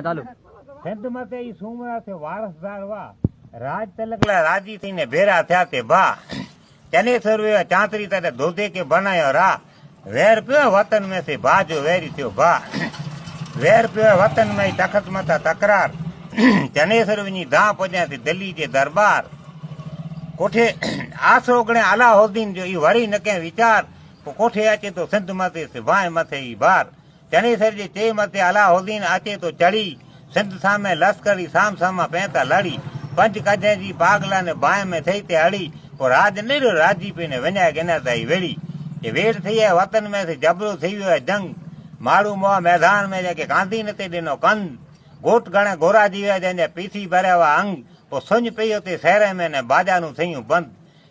ચાલુ સિંધ મતે ઈ સુમરા છે વારસદાર વા રાજ તલકલા રાજી થઈને ભેરા થયા તે ભા તેને સર્વે ચાંતરી તારે ધોધે કે બનાયો રા વેર પ્યો વતન में से भाजो वेरी थयो भा વેર પ્યો વતન में તખત મતા તકરાર તેને સર્વની ધા પહોંચ્યાથી દલી જે દરબાર કોઠે આશરો ગણે અલાઉદ્દીન જો ઈ વળી નકે વિચાર કોઠે આચે તો સિંધ મતે से ભાઈ મથે ઈ બાર તેને સરજે તે મતે અલાઉદ્દીન આચે તો ચડી સિંધ સામે લશ્કરી સામ સામા પહેતા લડી પંચ કાજાજી પાગલા ને બાય में થઈ તે હળી और राज नहीं राजी पीने वञा गेना ताई वेड़ी ये वेड़ थी है वतन में से जबरो थी है जंग मारू मोह मैदान में जाके गांधी ने ते दिनो कंद गोट गणे गोरा जीवे जंजे पीठी भरवा अंग तो सुंज पयो ते शहरे में ने बाजा नु थयूं बंद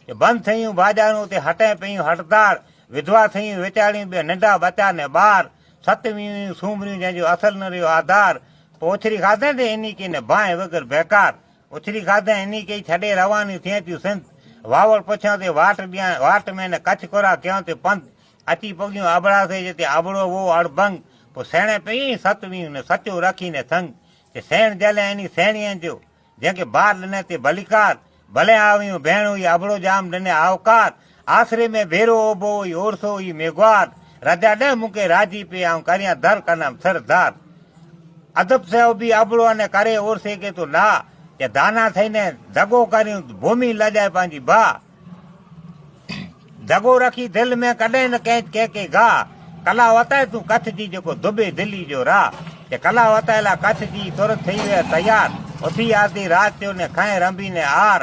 ये बंद थयूं बाजा नु ते हटे पयूं हटदार विधवा थयूं विचारी बे नंढा बच्चा ने बार सतवीं सूमरियूं जंजो असल न रहियो आधार ओछरी खाधे ते इनी की ने भाए वगर बेकार ओछरी खाधे इनी के छडे रवानी थिए थियूं सिंध वावड़ पछा ते वाट में ने कच्छ कोरा क्यों ते पंथ अची पगियो आबड़ा थे जते आबड़ो वो अड़भंग पो सेणे पई सतवीं ने सचो रखी ने संग ते सेण जले एनी सेणियन जो जेके बार लने ते बलिकार भले आवियो भेणो ई आबड़ो जाम डने आवकार आसरे में भेरो ओबो ई ओरसो ई मेघवार राजा दे मुके राजी पे आऊं करिया धर कनम सरदार अदब से भी आबड़ो ने करे ओरसे के तो ना કે દાના થઈને દગો કર્યું ભૂમિ લજાય પાંજી ભા દગો રખી દિલ में કડે ન કે ઘા કલા વતાય તું કચ્છ જી જેકો દુબે દિલ્હી जो रा કે કલા વતાયેલા કચ્છ જી तुरत થઈ वे तैयार उथी आती रात थियो ने खाए रंबी ने आर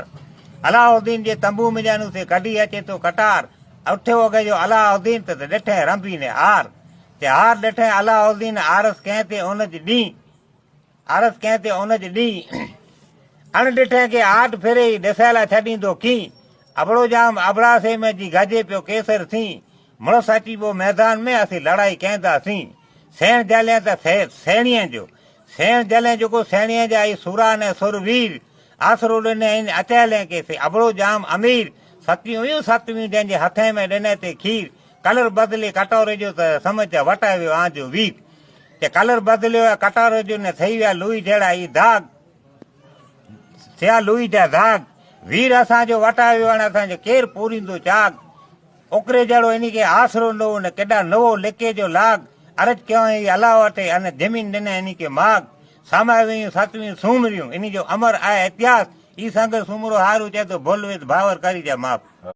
अलाउद्दीन जे तंबू में जानू से कढी अचे तो कटार उठे हो गयो अलाउद्दीन ते ॾिठे रंबी ने हार ते हार ॾिठे अलाउद्दीन आरस कहते उनज डी आरस कहते उनज डी अण ॾिठे के आठ फेरे ॾसेला छॾींदो की अबड़ो जाम अबड़ा से में जी गाजे पियो केसर थी मुड़ो साची वो मैदान में असीं लड़ाई कंदासीं सेण जले त सेणीअ जो सेण जले जेको सेणीअ जा ई सुरा ने सुरवीर आसरो ॾिने अचैले के अबड़ो जाम अमीर सतियूं हुयूं सतवीं जंहिंजे हथे में ॾिने ते खीर कलर बदिले कटोरे जो त समझ वटाए वियो आंजो वीर ते कलर बदिलियो कटोरे जो ने थई विया लुई जहिड़ा ई दाग थिया लुई जा दाग वीर असांजो वटायो हाणे असांजो केरु पूरींदो चाग ओकरे जहिड़ो इन खे आसरो न हो न केॾा नवो लिके जो लाग अर्ज कयो ई अलाह वटे अने ज़मीन ॾिने इन खे माग सामाए वियूं सतवीं सूमरियूं इन जो अमर आहे इतिहास ई संग सूमरो हारू चए थो भुल विद भावर करी जा माफ़।